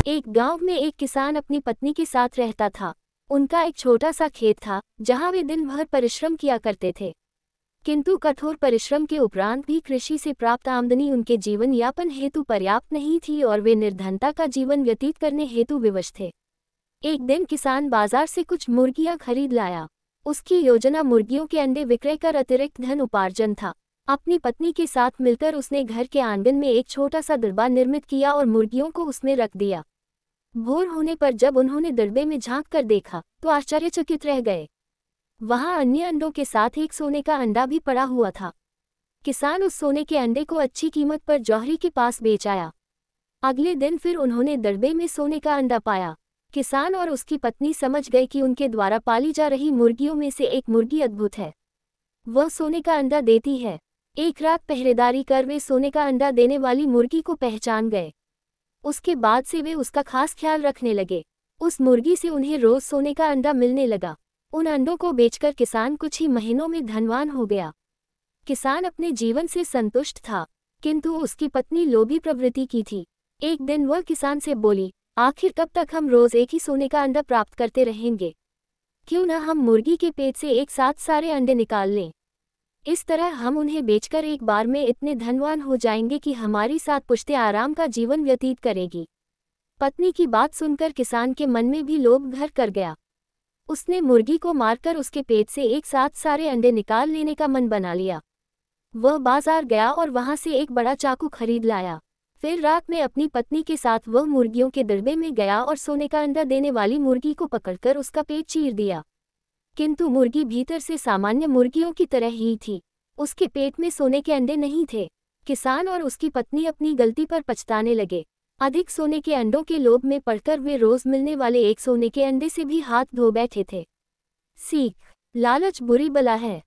एक गांव में एक किसान अपनी पत्नी के साथ रहता था। उनका एक छोटा सा खेत था जहां वे दिन भर परिश्रम किया करते थे। किंतु कठोर परिश्रम के उपरांत भी कृषि से प्राप्त आमदनी उनके जीवन यापन हेतु पर्याप्त नहीं थी और वे निर्धनता का जीवन व्यतीत करने हेतु विवश थे। एक दिन किसान बाजार से कुछ मुर्गियां खरीद लाया। उसकी योजना मुर्गियों के अंडे विक्रय कर अतिरिक्त धन उपार्जन था। अपनी पत्नी के साथ मिलकर उसने घर के आंगन में एक छोटा सा दड़बा निर्मित किया और मुर्गियों को उसमें रख दिया। भोर होने पर जब उन्होंने दड़बे में झांक कर देखा तो आश्चर्यचकित रह गए। वहां अन्य अंडों के साथ एक सोने का अंडा भी पड़ा हुआ था। किसान उस सोने के अंडे को अच्छी कीमत पर जौहरी के पास बेच आया। अगले दिन फिर उन्होंने दड़बे में सोने का अंडा पाया। किसान और उसकी पत्नी समझ गए कि उनके द्वारा पाली जा रही मुर्गियों में से एक मुर्गी अद्भुत है। वह सोने का अंडा देती है। एक रात पहरेदारी कर वे सोने का अंडा देने वाली मुर्गी को पहचान गए। उसके बाद से वे उसका खास ख्याल रखने लगे। उस मुर्गी से उन्हें रोज सोने का अंडा मिलने लगा। उन अंडों को बेचकर किसान कुछ ही महीनों में धनवान हो गया। किसान अपने जीवन से संतुष्ट था, किंतु उसकी पत्नी लोभी प्रवृत्ति की थी। एक दिन वह किसान से बोली, आखिर कब तक हम रोज एक ही सोने का अंडा प्राप्त करते रहेंगे? क्यों न हम मुर्गी के पेट से एक साथ सारे अंडे निकाल लें। इस तरह हम उन्हें बेचकर एक बार में इतने धनवान हो जाएंगे कि हमारी सात पुश्तें आराम का जीवन व्यतीत करेगी। पत्नी की बात सुनकर किसान के मन में भी लोभ घर कर गया। उसने मुर्गी को मारकर उसके पेट से एक साथ सारे अंडे निकाल लेने का मन बना लिया। वह बाजार गया और वहां से एक बड़ा चाकू खरीद लाया। फिर रात में अपनी पत्नी के साथ वह मुर्गियों के दड़बे में गया और सोने का अंडा देने वाली मुर्गी को पकड़कर उसका पेट चीर दिया। किंतु मुर्गी भीतर से सामान्य मुर्गियों की तरह ही थी। उसके पेट में सोने के अंडे नहीं थे। किसान और उसकी पत्नी अपनी गलती पर पछताने लगे। अधिक सोने के अंडों के लोभ में पड़कर वे रोज मिलने वाले एक सोने के अंडे से भी हाथ धो बैठे थे। सीख, लालच बुरी बला है।